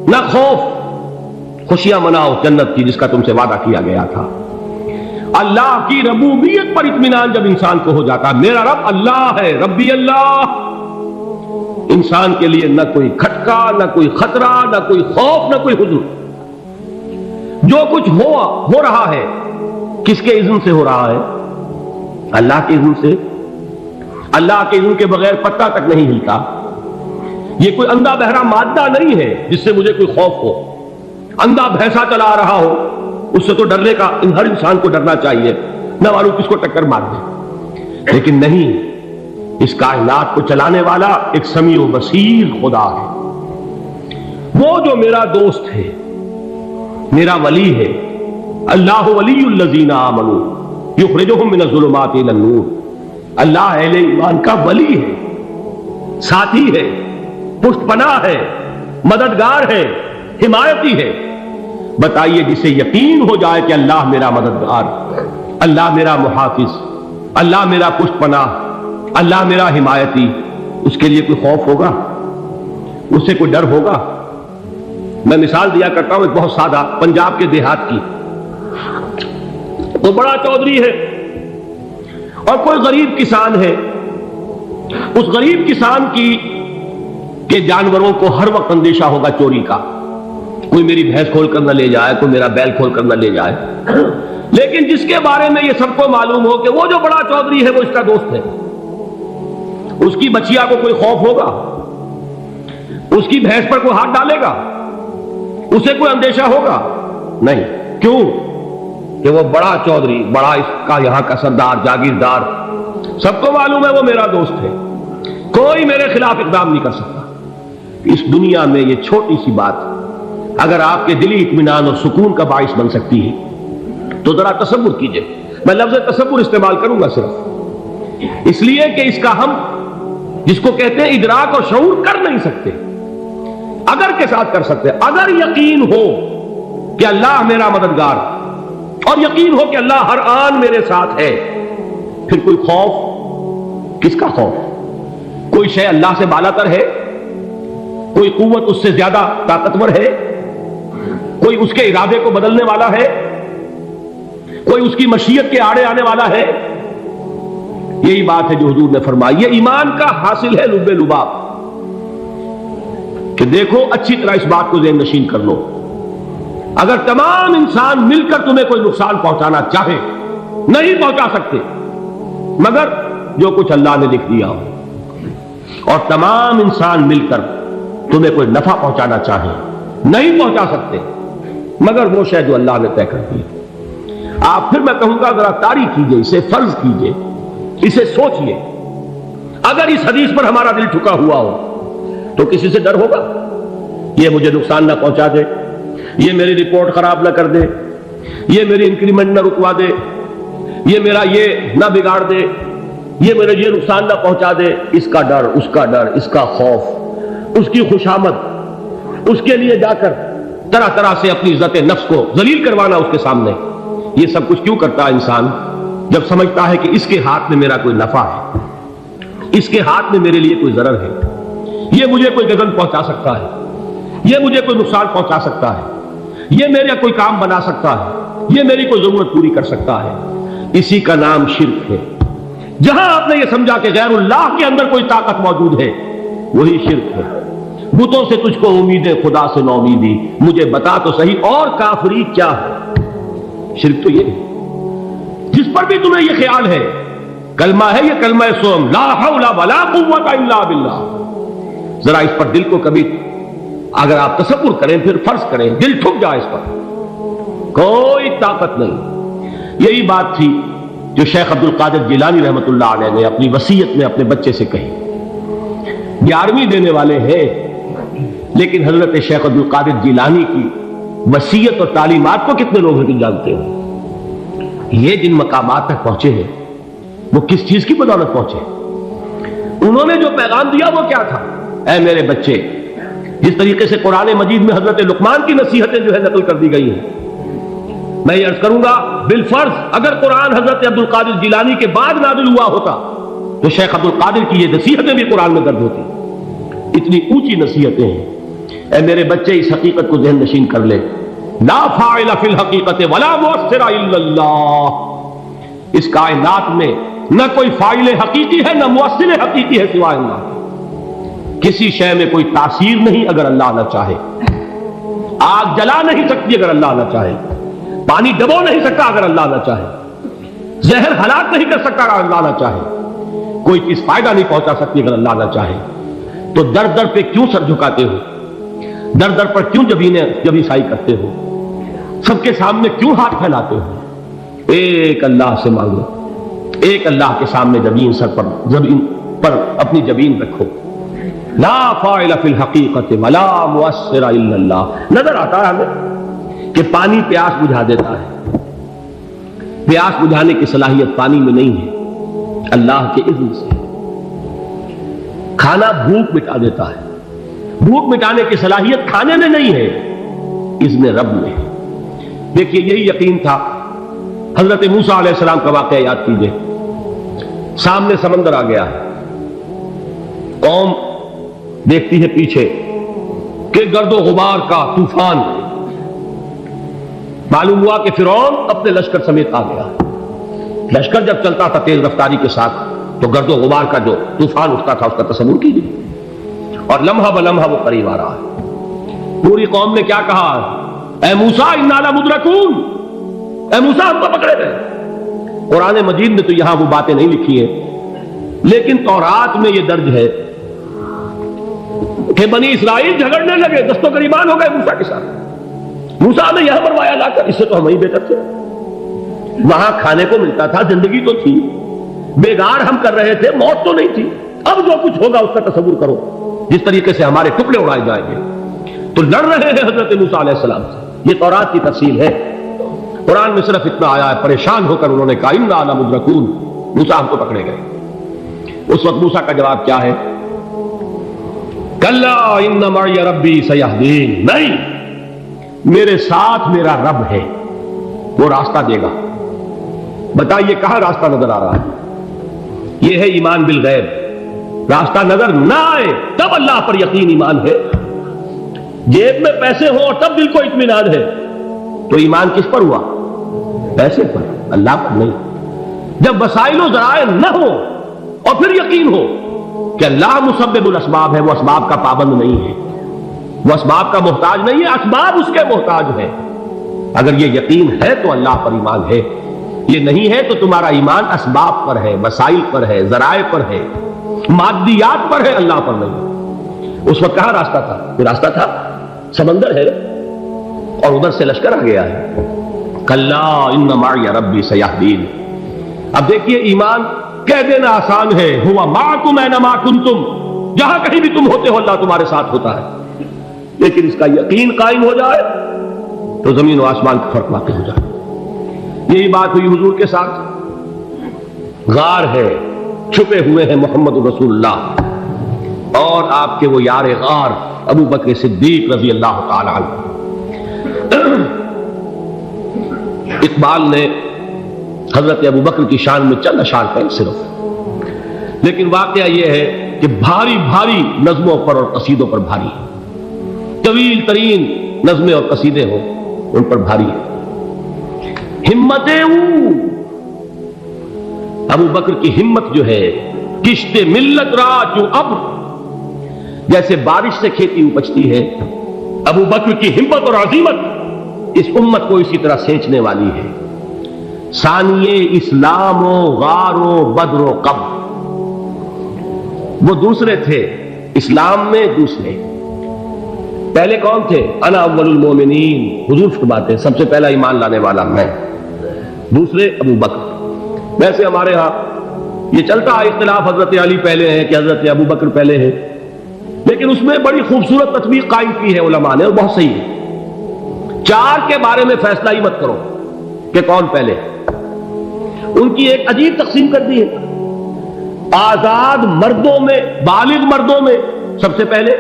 نہ خوف، خوشیاں مناؤ جنت کی جس کا تم سے وعدہ کیا گیا تھا۔ اللہ کی ربوبیت پر اطمینان جب انسان کو ہو جاتا، میرا رب اللہ ہے، ربی اللہ، انسان کے لیے نہ کوئی کھٹکا، نہ کوئی خطرہ، نہ کوئی خوف، نہ کوئی حزن۔ جو کچھ ہو رہا ہے کس کے اذن سے ہو رہا ہے؟ اللہ کے اذن سے۔ اللہ کے اذن کے بغیر پتہ تک نہیں ہلتا۔ یہ کوئی اندھا بہرا مادہ نہیں ہے جس سے مجھے کوئی خوف ہو۔ اندھا بھینسا چلا رہا ہو اس سے تو ڈرنے کا ہر انسان کو ڈرنا چاہیے، نہ معلوم کس کو ٹکر مار دے، لیکن نہیں، اس کائنات کو چلانے والا ایک سمیع و بصیر خدا ہے۔ وہ جو میرا دوست ہے، میرا ولی ہے، اللہ ولی الذین آمنوا یخرجہم من الظلمات الی النور، اللہ اہل ایمان کا ولی ہے، ساتھی ہے، پشت پناہ ہے، مددگار ہے، حمایتی ہے۔ بتائیے جسے یقین ہو جائے کہ اللہ میرا مددگار، اللہ میرا محافظ، اللہ میرا پشت پناہ، اللہ میرا حمایتی، اس کے لیے کوئی خوف ہوگا؟ اس سے کوئی ڈر ہوگا؟ میں مثال دیا کرتا ہوں ایک بہت سادہ، پنجاب کے دیہات کی۔ وہ بڑا چودھری ہے اور کوئی غریب کسان ہے۔ اس غریب کسان کی کہ جانوروں کو ہر وقت اندیشہ ہوگا چوری کا، کوئی میری بھینس کھول کر نہ لے جائے، کوئی میرا بیل کھول کر نہ لے جائے، لیکن جس کے بارے میں یہ سب کو معلوم ہو کہ وہ جو بڑا چودھری ہے وہ اس کا دوست ہے، اس کی بچیا کو کوئی خوف ہوگا؟ اس کی بھینس پر کوئی ہاتھ ڈالے گا؟ اسے کوئی اندیشہ ہوگا؟ نہیں۔ کیوں؟ کہ وہ بڑا چودھری، بڑا اس کا یہاں کا سردار، جاگیردار، سب کو معلوم ہے وہ میرا دوست ہے، کوئی میرے خلاف اقدام نہیں کر سکتا۔ اس دنیا میں یہ چھوٹی سی بات اگر آپ کے دلی اطمینان اور سکون کا باعث بن سکتی ہے تو ذرا تصور کیجئے۔ میں لفظ تصور استعمال کروں گا صرف اس لیے کہ اس کا ہم جس کو کہتے ہیں ادراک اور شعور کر نہیں سکتے، اگر کے ساتھ کر سکتے۔ اگر یقین ہو کہ اللہ میرا مددگار اور یقین ہو کہ اللہ ہر آن میرے ساتھ ہے، پھر کوئی خوف؟ کس کا خوف؟ کوئی شے اللہ سے بالا تر ہے؟ کوئی قوت اس سے زیادہ طاقتور ہے؟ کوئی اس کے ارادے کو بدلنے والا ہے؟ کوئی اس کی مشیت کے آڑے آنے والا ہے؟ یہی بات ہے جو حضور نے فرمائی، یہ ایمان کا حاصل ہے لب لباب، کہ دیکھو اچھی طرح اس بات کو ذہن نشین کر لو، اگر تمام انسان مل کر تمہیں کوئی نقصان پہنچانا چاہے نہیں پہنچا سکتے مگر جو کچھ اللہ نے لکھ دیا ہو، اور تمام انسان مل کر تمہیں کوئی نفع پہنچانا چاہے نہیں پہنچا سکتے مگر وہ شے جو اللہ نے طے کر دی۔ آپ پھر میں کہوں گا ذرا طاری کیجئے، اسے فرض کیجئے، اسے سوچئے، اگر اس حدیث پر ہمارا دل ٹھکا ہوا ہو تو کسی سے ڈر ہوگا؟ یہ مجھے نقصان نہ پہنچا دے، یہ میری رپورٹ خراب نہ کر دے، یہ میری انکریمنٹ نہ رکوا دے، یہ میرا یہ نہ بگاڑ دے، یہ میرے یہ نقصان نہ پہنچا دے۔ اس کا ڈر، اس کا ڈر، اس کا خوف، اس کی خوشامد، اس کے لیے جا کر طرح طرح سے اپنی عزت نفس کو ذلیل کروانا اس کے سامنے، یہ سب کچھ کیوں کرتا ہے انسان؟ جب سمجھتا ہے کہ اس کے ہاتھ میں میرا کوئی نفع ہے، اس کے ہاتھ میں میرے لیے کوئی ضرر ہے، یہ مجھے کوئی گزن پہنچا سکتا ہے، یہ مجھے کوئی نقصان پہنچا سکتا ہے، یہ میرا کوئی کام بنا سکتا ہے، یہ میری کوئی ضرورت پوری کر سکتا ہے، اسی کا نام شرک ہے۔ جہاں آپ نے یہ سمجھا کہ غیر اللہ کے اندر کوئی طاقت موجود ہے وہی شرک ہے۔ بتوں سے تجھ کو امیدیں، خدا سے نو امیدی، مجھے بتا تو صحیح اور کافری کیا ہے؟ شرک تو یہ ہے جس پر بھی تمہیں یہ خیال ہے، کلمہ ہے یہ کلمہ سوم، لا حول ولا قوت الا باللہ، ذرا اس پر دل کو کبھی اگر آپ تصور کریں، پھر فرض کریں، دل ٹھک جائے، اس پر کوئی طاقت نہیں۔ یہی بات تھی جو شیخ عبد القادر جیلانی رحمۃ اللہ علیہ نے اپنی وصیت میں اپنے بچے سے کہی۔ 11ویں دینے والے ہیں لیکن حضرت شیخ عبد القادر جیلانی کی وصیت اور تعلیمات کو کتنے لوگ جانتے ہیں؟ یہ جن مقامات تک پہنچے ہیں وہ کس چیز کی بدولت پہنچے؟ انہوں نے جو پیغام دیا وہ کیا تھا؟ اے میرے بچے، جس طریقے سے قرآن مجید میں حضرت لقمان کی نصیحتیں جو ہے نقل کر دی گئی ہیں، میں یہ عرض کروں گا بالفرض اگر قرآن حضرت عبد القادر جیلانی کے بعد نازل ہوا ہوتا تو شیخ عبد القادر کی یہ نصیحتیں بھی قرآن میں درج ہوتی۔ اتنی اونچی نصیحتیں ہیں، اے میرے بچے اس حقیقت کو ذہن نشین کر لے، لا فاعل فی الحقیقت ولا مؤثر الا اللہ، اس کائنات میں نہ کوئی فاعل حقیقی ہے نہ مؤثر حقیقی ہے سوائے اللہ۔ کسی شے میں کوئی تاثیر نہیں اگر اللہ نہ چاہے، آگ جلا نہیں سکتی اگر اللہ نہ چاہے، پانی ڈبو نہیں سکتا اگر اللہ نہ چاہے، زہر ہلاک نہیں کر سکتا اگر اللہ نہ چاہے، کوئی چیز فائدہ نہیں پہنچا سکتی اگر اللہ نہ چاہے۔ تو در در پہ کیوں سر جھکاتے ہو، در در پر کیوں جبیں سائی کرتے ہو، سب کے سامنے کیوں ہاتھ پھیلاتے ہو؟ ایک اللہ سے مانگو، ایک اللہ کے سامنے زمین پر اپنی جبین رکھو، لا فاعل فی الحقیقت ولا مؤثر الا اللہ۔ نظر آتا ہے ہمیں کہ پانی پیاس بجھا دیتا ہے، پیاس بجھانے کی صلاحیت پانی میں نہیں ہے، اللہ کے اذن سے۔ کھانا بھوک مٹا دیتا ہے، بھوک مٹانے کی صلاحیت کھانے میں نہیں ہے، اذن رب میں۔ دیکھیے یہی یقین تھا حضرت موسیٰ علیہ السلام کا واقعہ یاد کیجئے، سامنے سمندر آ گیا ہے، قوم دیکھتی ہے پیچھے کہ گرد و غبار کا طوفان، معلوم ہوا کہ فرعون اپنے لشکر سمیت آ گیا۔ لشکر جب چلتا تھا تیز رفتاری کے ساتھ تو گرد و غبار کا جو طوفان اٹھتا تھا اس کا تصور کیجیے، اور لمحہ بلمحہ وہ قریب آ رہا ہے۔ پوری قوم نے کیا کہا؟ اے موسیٰ انا لمدرکون، اے موسیٰ ہم کو پکڑے گئے۔ قرآن مجید میں تو یہاں وہ باتیں نہیں لکھی ہیں، لیکن تورات میں یہ درج ہے کہ بنی اسرائیل جھگڑنے لگے، دست و گریبان ہو گئے موسیٰ کے ساتھ۔ موسیٰ نے یہاں مروایا لا کر، اس سے تو ہم ہی بہتر تھے، وہاں کھانے کو ملتا تھا، زندگی تو تھی، بیگار ہم کر رہے تھے، موت تو نہیں تھی۔ اب جو کچھ ہوگا اس کا تصور کرو، جس طریقے سے ہمارے ٹکڑے اڑائے جائیں گے۔ تو لڑ رہے ہیں حضرت موسیٰ علیہ السلام سے، یہ تورات کی تفصیل ہے۔ قرآن میں صرف اتنا آیا ہے، پریشان ہو کر انہوں نے کہا انا لمدرکون، موسیٰ ہم کو پکڑے گئے۔ اس وقت موسیٰ کا جواب کیا ہے؟ کلا ان معی ربی سیہدین، نہیں، میرے ساتھ میرا رب ہے، وہ راستہ دے گا۔ بتائیے کہاں راستہ نظر آ رہا ہے؟ یہ ہے ایمان بالغیب۔ راستہ نظر نہ آئے تب اللہ پر یقین ایمان ہے، جیب میں پیسے ہوں اور تب دل کو اطمینان ہے، تو ایمان کس پر ہوا؟ پیسے پر، اللہ پر نہیں۔ جب وسائل و ذرائع نہ ہو اور پھر یقین ہو کہ اللہ مسبب الاسباب ہے، وہ اسباب کا پابند نہیں ہے، وہ اسباب کا محتاج نہیں ہے، اسباب اس کے محتاج ہے۔ اگر یہ یقین ہے تو اللہ پر ایمان ہے، یہ نہیں ہے تو تمہارا ایمان اسباب پر ہے، وسائل پر ہے، ذرائع پر ہے، مادیات پر ہے، اللہ پر نہیں۔ اس وقت کہاں راستہ تھا؟ یہ راستہ تھا سمندر ہے اور ادھر سے لشکر آ گیا ہے۔ کلا ان معی ربی سیہدین۔ اب دیکھیے ایمان کہہ دینا آسان ہے، ہوا معکم اینما کنتم، جہاں کہیں بھی تم ہوتے ہو اللہ تمہارے ساتھ ہوتا ہے، لیکن اس کا یقین قائم ہو جائے تو زمین و آسمان کا فرق واقع ہو جائے۔ یہی بات ہوئی حضور کے ساتھ، غار ہے، چھپے ہوئے ہیں محمد رسول اللہ اور آپ کے وہ یار غار ابو بکر صدیق رضی اللہ تعالی عنہ۔ اقبال نے حضرت ابو بکر کی شان میں چند اشعار کہیں صرف، لیکن واقعہ یہ ہے کہ بھاری بھاری نظموں پر اور قصیدوں پر بھاری، طویل ترین نظمیں اور قصیدے ہوں ان پر بھاری ہے۔ ہمتیں ابو بکر کی ہمت جو ہے، کشت ملت را جو ابر، جیسے بارش سے کھیتی اپجتی ہے، ابو بکر کی ہمت اور عظیمت اس امت کو اسی طرح سینچنے والی ہے۔ ثانیے اسلام و غار و بدر و قبر، وہ دوسرے تھے اسلام میں، دوسرے پہلے کون تھے؟ انا اول المومنین، حضور فرماتے ہیں سب سے پہلا ایمان لانے والا میں، دوسرے ابو بکر۔ ویسے ہمارے ہاں یہ چلتا ہے اختلاف، حضرت علی پہلے ہیں کہ حضرت ابو بکر پہلے ہیں، لیکن اس میں بڑی خوبصورت تطبیق قائم کی ہے علماء نے، اور بہت صحیح ہے۔ چار کے بارے میں فیصلہ ہی مت کرو کہ کون پہلے، ان کی ایک عجیب تقسیم کر دی ہے۔ آزاد مردوں میں، بالغ مردوں میں سب سے پہلے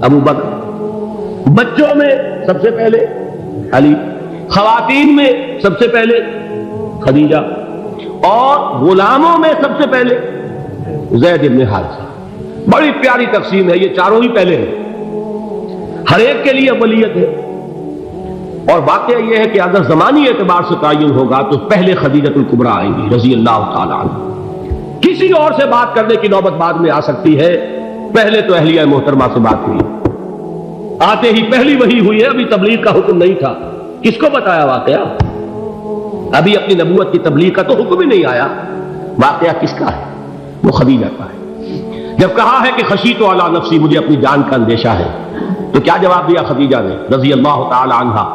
ابو بکر، بچوں میں سب سے پہلے علی، خواتین میں سب سے پہلے خدیجہ، اور غلاموں میں سب سے پہلے زید بن حارثہ۔ بڑی پیاری تقسیم ہے، یہ چاروں ہی پہلے ہیں۔ ہر ایک کے لیے ولیت ہے. اور واقعہ یہ ہے کہ اگر زمانی اعتبار سے تعین ہوگا تو پہلے خدیجۃ الکبریٰ آئیں گی رضی اللہ تعالیٰ عنہ. کسی اور سے بات کرنے کی نوبت بعد میں آ سکتی ہے، پہلے تو اہلیہ محترمہ سے بات ہوئی. آتے ہی پہلی وحی ہوئی ہے، ابھی تبلیغ کا حکم نہیں تھا. کس کو بتایا واقعہ؟ ابھی اپنی نبوت کی تبلیغ کا تو حکم ہی نہیں آیا. واقعہ کس کا ہے؟ وہ خدیجہ کا ہے. جب کہا ہے کہ خشیت علی نفسی، مجھے اپنی جان کا اندیشہ ہے، تو کیا جواب دیا خدیجہ نے رضی اللہ تعالی عنہا؟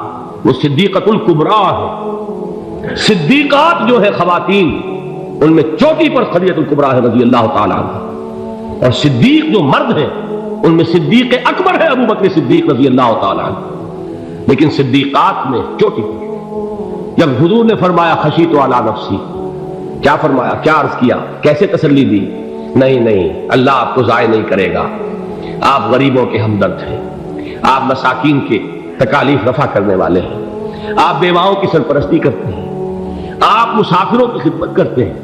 وہ صدیقۃ الکبریٰ ہے. صدیقات جو ہے خواتین، ان میں چوٹی پر خدیجۃ الکبریٰ ہے رضی اللہ تعالی عنہا. اور صدیق جو مرد ہیں ان میں صدیق اکبر ہے ابو بکر صدیق رضی اللہ تعالی عنہ. لیکن صدیقات میں چوٹی پر. جب حضور نے فرمایا خشیت علی نفسی، کیا فرمایا؟ کیا عرض کیا؟ کیسے تسلی دی؟ نہیں، اللہ آپ کو ضائع نہیں کرے گا. آپ غریبوں کے ہمدرد ہیں، آپ مساکین کے تکالیف رفع کرنے والے ہیں، آپ بیواؤں کی سرپرستی کرتے ہیں، آپ مسافروں کی خدمت کرتے ہیں.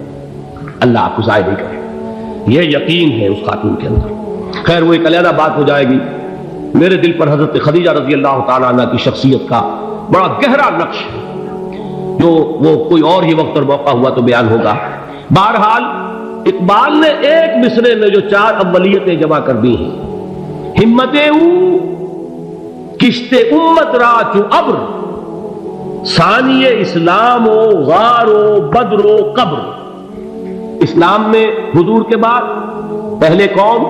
اللہ آپ کو ضائع نہیں کرے گا. یہ یقین ہے اس خاتون کے اندر. خیر وہ ایک علیحدہ بات ہو جائے گی. میرے دل پر حضرت خدیجہ رضی اللہ تعالیٰ عنہ کی شخصیت کا بڑا گہرا نقش ہے، جو وہ کوئی اور ہی وقت اور موقع ہوا تو بیان ہوگا. بہرحال اقبال نے ایک مصرے میں جو 4 اولیتیں جمع کر دی ہیں: ہمت او کشت امت را چو ابر، ثانی اسلام و غار و بدر و قبر. اسلام میں حضور کے بعد پہلے کون؟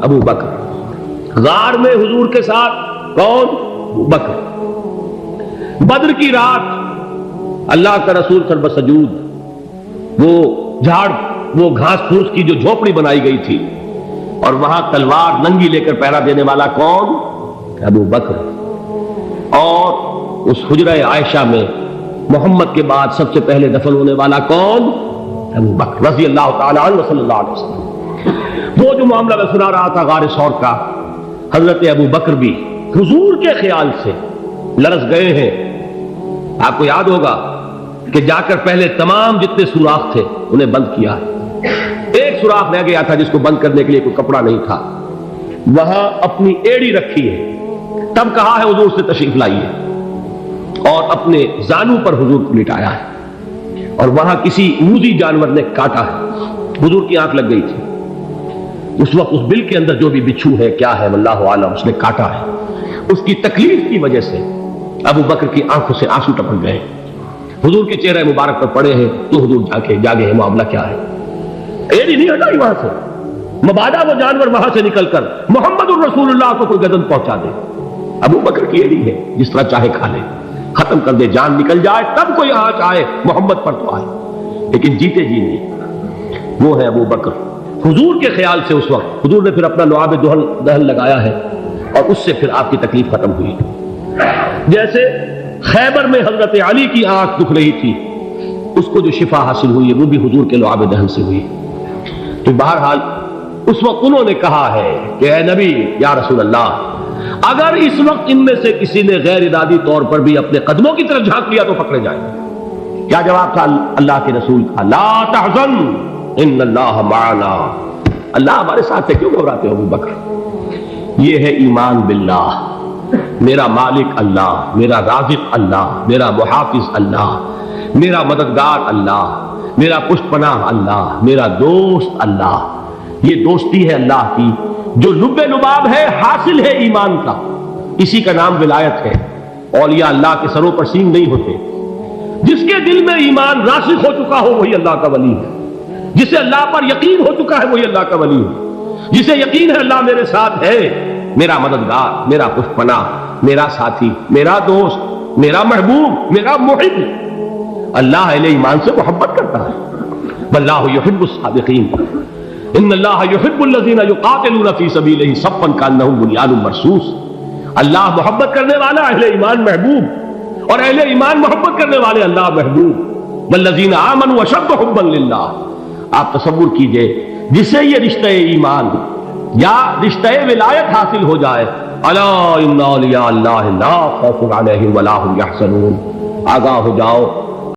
ابو بکر. غار میں حضور کے ساتھ کون؟ ابو بکر. بدر کی رات اللہ کا رسول سرب سجود، وہ جھاڑ، وہ گھاس پھوس کی جو جھوپڑی بنائی گئی تھی، اور وہاں تلوار ننگی لے کر پہرا دینے والا کون؟ ابو بکر. اور اس حجرہ عائشہ میں محمد کے بعد سب سے پہلے دفن ہونے والا کون؟ ابو بکر رضی اللہ تعالیٰ عنہ صلی اللہ علیہ وسلم. وہ جو معاملہ میں سنا رہا تھا غار ثور کا، حضرت ابو بکر بھی حضور کے خیال سے لرز گئے ہیں. آپ کو یاد ہوگا کہ جا کر پہلے تمام جتنے سوراخ تھے انہیں بند کیا ہے. ایک سوراخ رہ گیا تھا جس کو بند کرنے کے لیے کوئی کپڑا نہیں تھا. وہاں اپنی ایڑی رکھی ہے، تب کہا ہے حضور سے تشریف لائیے، اور اپنے زانو پر حضور کو لٹایا ہے. اور وہاں کسی موذی جانور نے کاٹا ہے، حضور کی آنکھ لگ گئی تھی. اس وقت اس بل کے اندر جو بھی بچھو ہے کیا ہے واللہ عالم، اس نے کاٹا ہے. اس کی تکلیف کی وجہ سے ابو بکر کی آنکھوں سے آنسو ٹپک گئے. حضور کے چہرے مبارک پر پڑے ہیں تو حضور جاگے ہیں، معاملہ کیا ہے؟ ایڑی نہیں ہٹائی وہاں سے، مبادا وہ جانور وہاں سے نکل کر محمد الرسول اللہ کو کوئی گردن پہنچا دے. ابو بکر کی ایڑی ہے، جس طرح چاہے کھا لے، ختم کر دے، جان نکل جائے تب کوئی آنچ آئے محمد پر تو آئے، لیکن جیتے جی نہیں. وہ ہے ابو بکر. حضور کے خیال سے اس وقت حضور نے پھر اپنا لعاب دہن لگایا ہے، اور اس سے پھر آپ کی تکلیف ختم ہوئی. جیسے خیبر میں حضرت علی کی آنکھ دکھ رہی تھی، اس کو جو شفا حاصل ہوئی ہے وہ بھی حضور کے لعاب دہن سے ہوئی. تو بہرحال اس وقت انہوں نے کہا ہے کہ اے نبی یا رسول اللہ، اگر اس وقت ان میں سے کسی نے غیر ارادی طور پر بھی اپنے قدموں کی طرف جھانک لیا تو پکڑے جائیں. کیا جواب تھا اللہ کے رسول کا؟ لا تحزن ان اللہ معنا. اللہ ہمارے ساتھ ہے، کیوں گھبراتے ہو ابو بکر؟ یہ ہے ایمان باللہ. میرا مالک اللہ، میرا رازق اللہ، میرا محافظ اللہ، میرا مددگار اللہ، میرا پشت پناہ اللہ، میرا دوست اللہ. یہ دوستی ہے اللہ کی جو لب لباب ہے، حاصل ہے ایمان کا. اسی کا نام ولایت ہے. اولیاء اللہ کے سروں پر سینگ نہیں ہوتے. جس کے دل میں ایمان راسخ ہو چکا ہو وہی اللہ کا ولی ہے. جسے اللہ پر یقین ہو چکا ہے وہی اللہ کا ولی ہے. جسے یقین ہے اللہ میرے ساتھ ہے، میرا مددگار، میرا پشت پناہ، میرا ساتھی، میرا دوست، میرا محبوب، میرا محب. اللہ اہل ایمان سے محبت کرتا ہے. واللہ یحب الصادقین. ان اللہ یحب الذین یقاتلون فی سبیلہ صفا کانہم بنیان مرصوص. اللہ محبت کرنے والا، اہل ایمان محبوب، اور اہل ایمان محبت کرنے والے اللہ محبوب. والذین آمنوا اشد حبا للہ. آپ تصور کیجئے جسے یہ رشتہ ایمان یا رشتہ ولایت حاصل ہو جائے، الا ان اولیاء اللہ لا خوف علیہم ولا هم یحزنون. آگاہ ہو جاؤ،